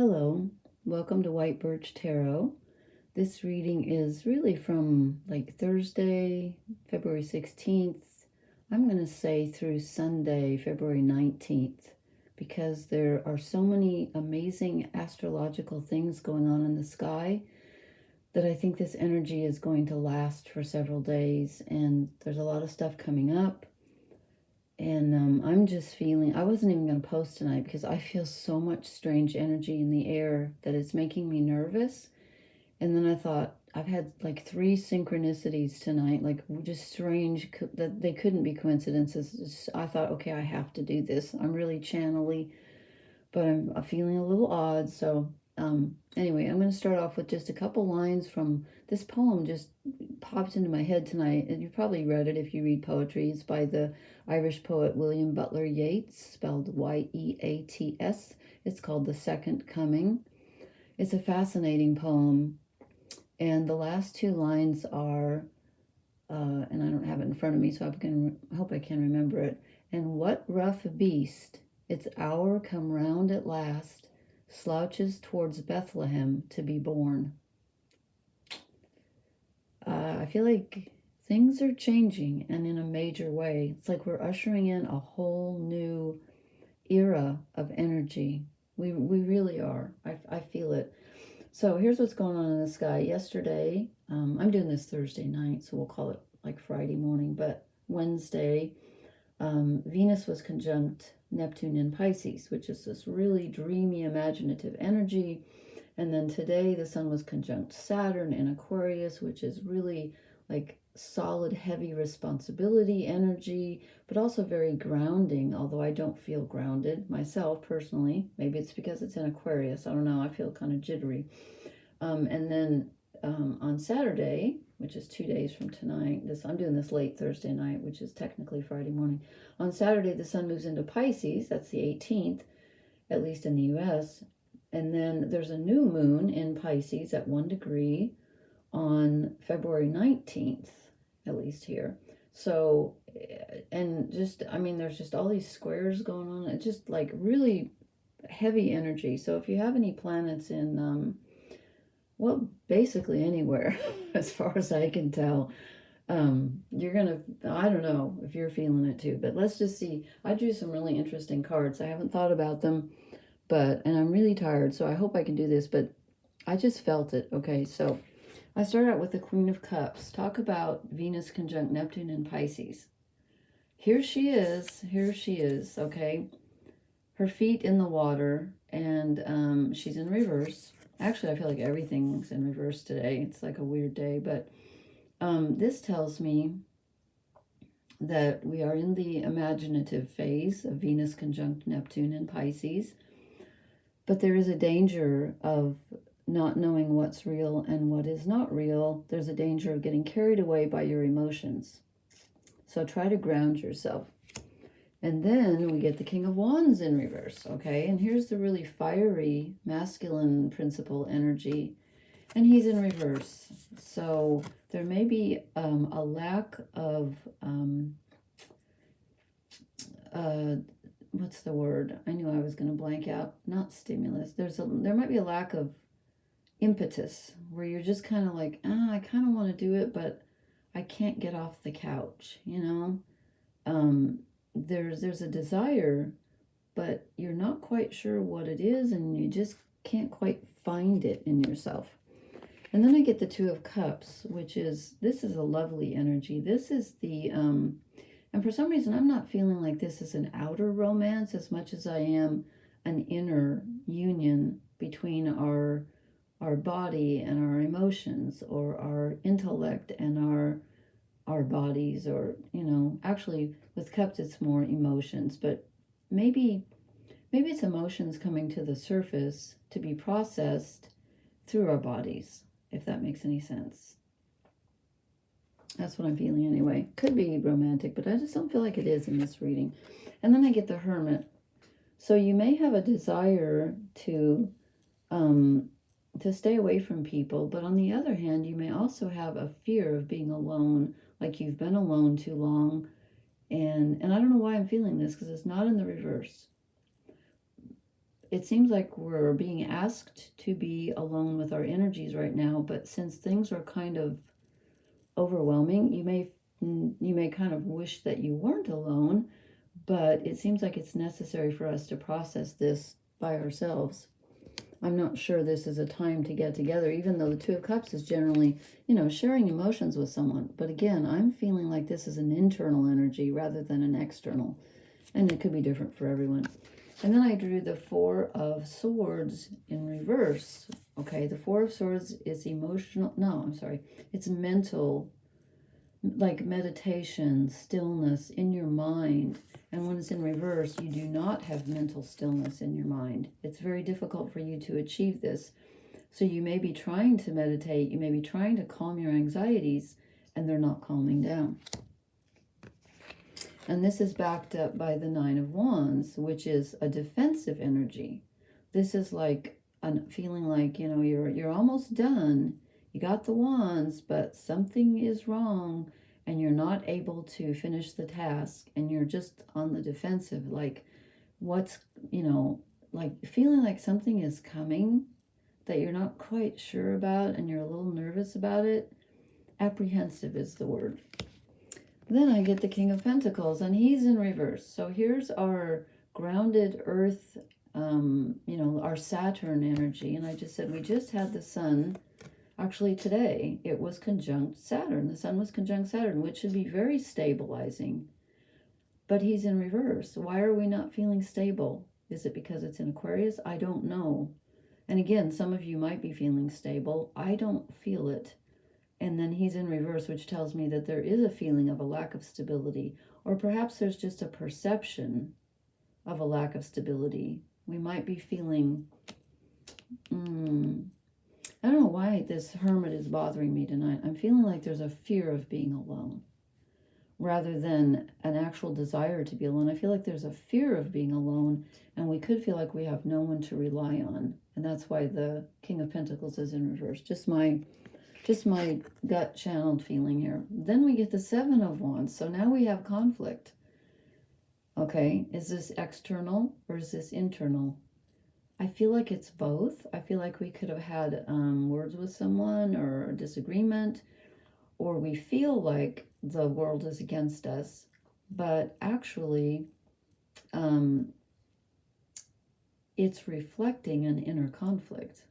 Hello, welcome to White Birch Tarot. This reading is really from like Thursday, February 16th. I'm going to say through Sunday, February 19th, because there are so many amazing astrological things going on in the sky that I think this energy is going to last for several days. And there's a lot of stuff coming up. And I'm just feeling, I wasn't even going to post tonight because I feel so much strange energy in the air that it's making me nervous. And then I thought, I've had like 3 synchronicities tonight, like just strange, that they couldn't be coincidences. I thought, okay, I have to do this. I'm really channely, but I'm feeling a little odd. So anyway, I'm going to start off with just a couple lines from this poem. Just popped into my head tonight, and you probably read it if you read poetry. It's by the Irish poet William Butler Yeats, spelled Y-E-A-T-S. It's called The Second Coming. It's a fascinating poem, and the last 2 lines are, and I don't have it in front of me, so I hope I can remember it. And what rough beast, its hour come round at last, slouches towards Bethlehem to be born. I feel like things are changing, and in a major way. It's like we're ushering in a whole new era of energy. We really are. I feel it. So here's what's going on in the sky. Yesterday, I'm doing this Thursday night, so we'll call it like Friday morning, but Wednesday, Venus was conjunct Neptune in Pisces, which is this really dreamy, imaginative energy. And then today the sun was conjunct Saturn in Aquarius, which is really like solid, heavy responsibility energy, but also very grounding, although I don't feel grounded myself personally. Maybe it's because it's in Aquarius. I don't know. I feel kind of jittery. And then on Saturday, which is 2 days from tonight, I'm doing this late Thursday night, which is technically Friday morning. On Saturday, the sun moves into Pisces. That's the 18th, at least in the U.S., and then there's a new moon in Pisces at 1 degree on February 19th, at least here. So, and just, I mean, there's just all these squares going on. It's just like really heavy energy. So if you have any planets in, well, basically anywhere, as far as I can tell, you're going to, I don't know if you're feeling it too, but let's just see. I drew some really interesting cards. I haven't thought about them. And I'm really tired, so I hope I can do this, but I just felt it. Okay, so I start out with the Queen of Cups. Talk about Venus conjunct Neptune in Pisces. Here she is, okay? Her feet in the water, and she's in reverse. Actually, I feel like everything's in reverse today. It's like a weird day, but this tells me that we are in the imaginative phase of Venus conjunct Neptune in Pisces. But there is a danger of not knowing what's real and what is not real. There's a danger of getting carried away by your emotions. So try to ground yourself. And then we get the King of Wands in reverse, okay? And here's the really fiery masculine principle energy. And he's in reverse. So there may be a lack of... what's the word? I knew I was going to blank out. Not stimulus. There might be a lack of impetus where you're just kind of like, I kind of want to do it, but I can't get off the couch, you know? There's a desire, but you're not quite sure what it is, and you just can't quite find it in yourself. And then I get the Two of Cups, which is, this is a lovely energy. This is the... and for some reason, I'm not feeling like this is an outer romance as much as I am an inner union between our body and our emotions, or our intellect and our bodies, or, you know, actually with cups it's more emotions, but maybe it's emotions coming to the surface to be processed through our bodies, if that makes any sense. That's what I'm feeling anyway. Could be romantic, but I just don't feel like it is in this reading. And then I get the Hermit. So you may have a desire to stay away from people, but on the other hand, you may also have a fear of being alone, like you've been alone too long. And I don't know why I'm feeling this, because it's not in the reverse. it seems like we're being asked to be alone with our energies right now, but since things are kind of overwhelming, you may kind of wish that you weren't alone, but it seems like it's necessary for us to process this by ourselves. I'm not sure this is a time to get together, even though the Two of Cups is generally, sharing emotions with someone. But again, I'm feeling like this is an internal energy rather than an external. And it could be different for everyone. And then I drew the Four of Swords in reverse. Okay, the Four of Swords is emotional. No, I'm sorry. It's mental, like meditation, stillness in your mind. And when it's in reverse, you do not have mental stillness in your mind. It's very difficult for you to achieve this. So you may be trying to meditate, you may be trying to calm your anxieties, and they're not calming down. And this is backed up by the Nine of Wands, which is a defensive energy. This is like a feeling like, you're almost done. You got the wands, but something is wrong and you're not able to finish the task and you're just on the defensive. Like what's, like feeling like something is coming that you're not quite sure about and you're a little nervous about it. Apprehensive is the word. Then I get the King of Pentacles, and he's in reverse. So here's our grounded earth, our Saturn energy. And I just said we just had the sun. Actually, today it was conjunct Saturn. The sun was conjunct Saturn, which should be very stabilizing. But he's in reverse. Why are we not feeling stable? Is it because it's in Aquarius? I don't know. And again, some of you might be feeling stable. I don't feel it. And then he's in reverse, which tells me that there is a feeling of a lack of stability, or perhaps there's just a perception of a lack of stability. We might be feeling, I don't know why this Hermit is bothering me tonight. I'm feeling like there's a fear of being alone rather than an actual desire to be alone. I feel like there's a fear of being alone, and we could feel like we have no one to rely on. And that's why the King of Pentacles is in reverse. Just my gut channeled feeling here. Then we get the Seven of Wands. So now we have conflict. Okay, is this external or is this internal? I feel like it's both. I feel like we could have had words with someone or a disagreement, or we feel like the world is against us, but actually it's reflecting an inner conflict.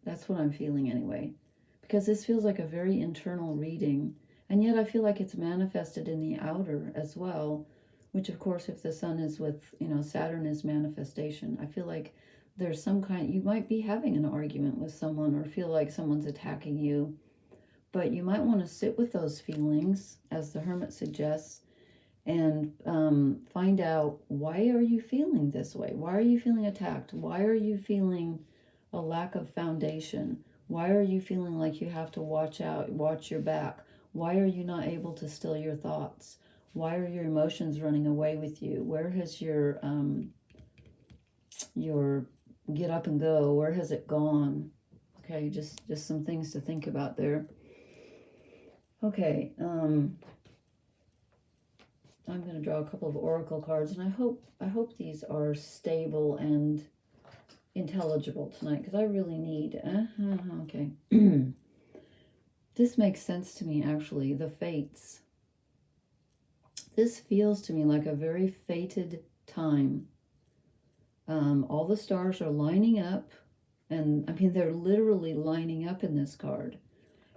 That's what I'm feeling anyway. Because this feels like a very internal reading, and yet I feel like it's manifested in the outer as well, which of course if the sun is with, Saturn is manifestation. I feel like there's some kind, you might be having an argument with someone or feel like someone's attacking you, but you might want to sit with those feelings, as the Hermit suggests, and find out, why are you feeling this way? Why are you feeling attacked? Why are you feeling a lack of foundation? Why are you feeling like you have to watch your back? Why are you not able to still your thoughts? Why are your emotions running away with you? Where has your get up and go, where has it gone? Okay, just some things to think about there. Okay, I'm going to draw a couple of oracle cards, and I hope these are stable and intelligible tonight, because I really need okay. This makes sense to me, actually. The fates. This feels to me like a very fated time. All the stars are lining up, and I mean they're literally lining up in this card,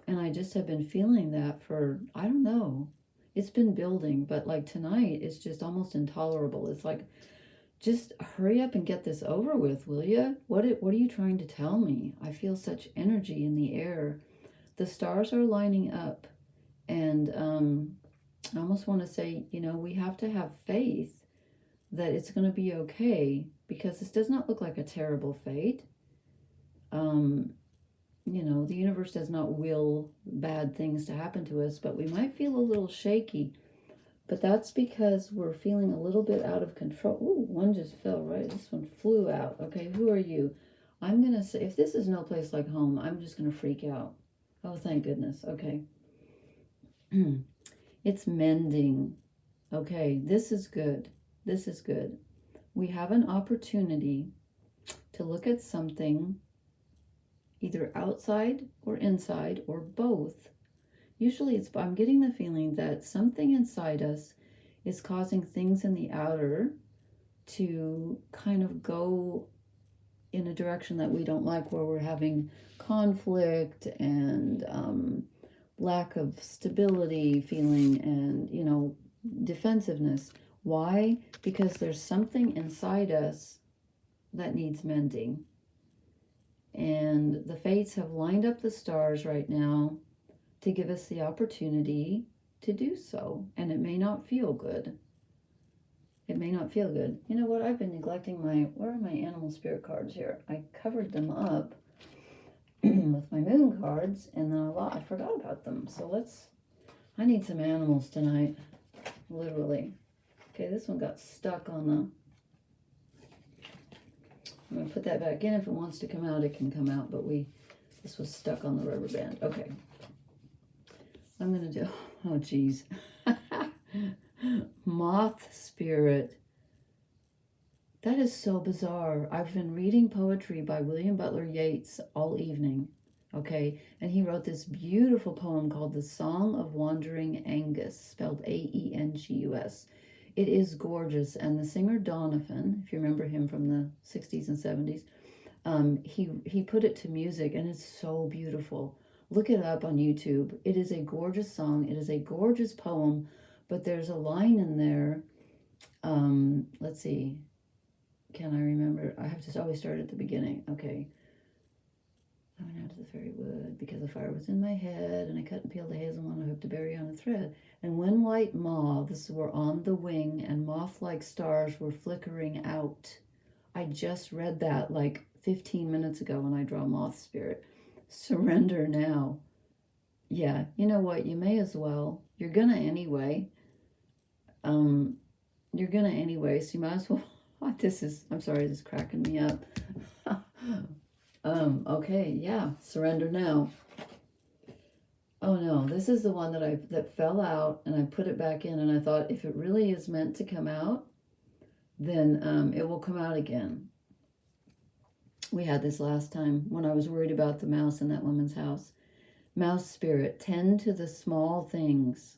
and I just have been feeling that for, I don't know, it's been building, but like tonight it's just almost intolerable. It's like, just hurry up and get this over with, will you? What are you trying to tell me? I feel such energy in the air. The stars are lining up, and I almost want to say, we have to have faith that it's going to be okay, because this does not look like a terrible fate. The universe does not will bad things to happen to us, but we might feel a little shaky. But that's because we're feeling a little bit out of control. Ooh, one just fell, right? This one flew out. Okay, who are you? I'm going to say, if this is no place like home, I'm just going to freak out. Oh, thank goodness. Okay. It's mending. Okay, this is good. This is good. We have an opportunity to look at something either outside or inside or both. Usually I'm getting the feeling that something inside us is causing things in the outer to kind of go in a direction that we don't like, where we're having conflict and lack of stability feeling and, defensiveness. Why? Because there's something inside us that needs mending. And the fates have lined up the stars right now to give us the opportunity to do so. And it may not feel good. It may not feel good. You know what? I've been neglecting where are my animal spirit cards here? I covered them up with my moon cards, and then I forgot about them. So I need some animals tonight. Literally. Okay, this one got stuck on the... I'm going to put that back in. If it wants to come out, it can come out. But this was stuck on the rubber band. Okay. I'm going to do... Oh, geez. Moth spirit. That is so bizarre. I've been reading poetry by William Butler Yeats all evening. Okay. And he wrote this beautiful poem called The Song of Wandering Angus, spelled Aengus. It is gorgeous, and the singer Donovan, if you remember him from the 60s and 70s, he put it to music, and it's so beautiful. Look it up on YouTube. It is a gorgeous song. It is a gorgeous poem, but there's a line in there. Let's see. Can I remember? I have to always start at the beginning. Okay. I went out to the fairy wood because the fire was in my head, and I cut and peeled the hazelnut I hope to bury on a thread. And when white moths were on the wing and moth-like stars were flickering out. I just read that like 15 minutes ago when I draw moth spirit. Surrender now. Yeah, you know what? You may as well. You're gonna anyway. You're gonna anyway, so you might as well. I'm sorry, this is cracking me up. Okay, yeah, surrender now. Oh no, this is the one that fell out, and I put it back in, and I thought if it really is meant to come out, then it will come out again. We had this last time when I was worried about the mouse in that woman's house. Mouse spirit, tend to the small things.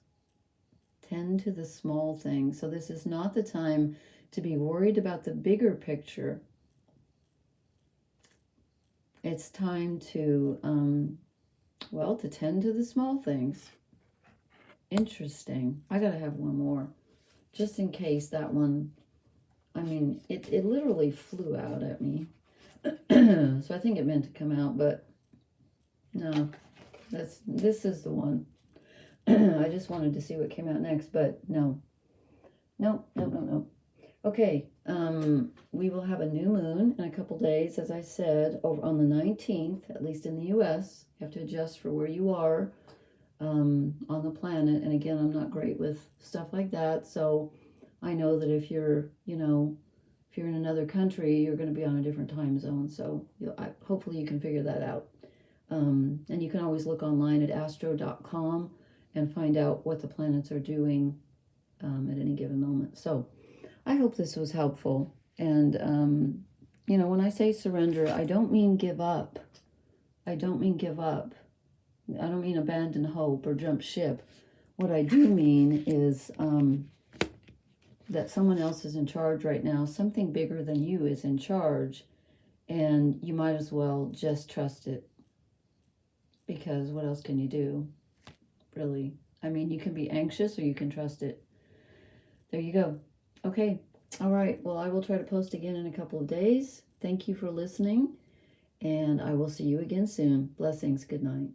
Tend to the small things. So this is not the time to be worried about the bigger picture. It's time to, to tend to the small things. Interesting. I gotta have one more, just in case that one, it literally flew out at me. So I think it meant to come out, but no, this is the one. I just wanted to see what came out next, but no. Okay, we will have a new moon in a couple days, as I said, over on the 19th, at least in the U.S. You have to adjust for where you are on the planet. And again, I'm not great with stuff like that, so I know that if you're in another country, you're going to be on a different time zone. So hopefully you can figure that out. And you can always look online at astro.com and find out what the planets are doing at any given moment. So I hope this was helpful. And, when I say surrender, I don't mean give up. I don't mean abandon hope or jump ship. What I do mean is that someone else is in charge right now. Something bigger than you is in charge. And you might as well just trust it. Because what else can you do? Really. You can be anxious or you can trust it. There you go. Okay. All right. Well, I will try to post again in a couple of days. Thank you for listening. And I will see you again soon. Blessings. Good night.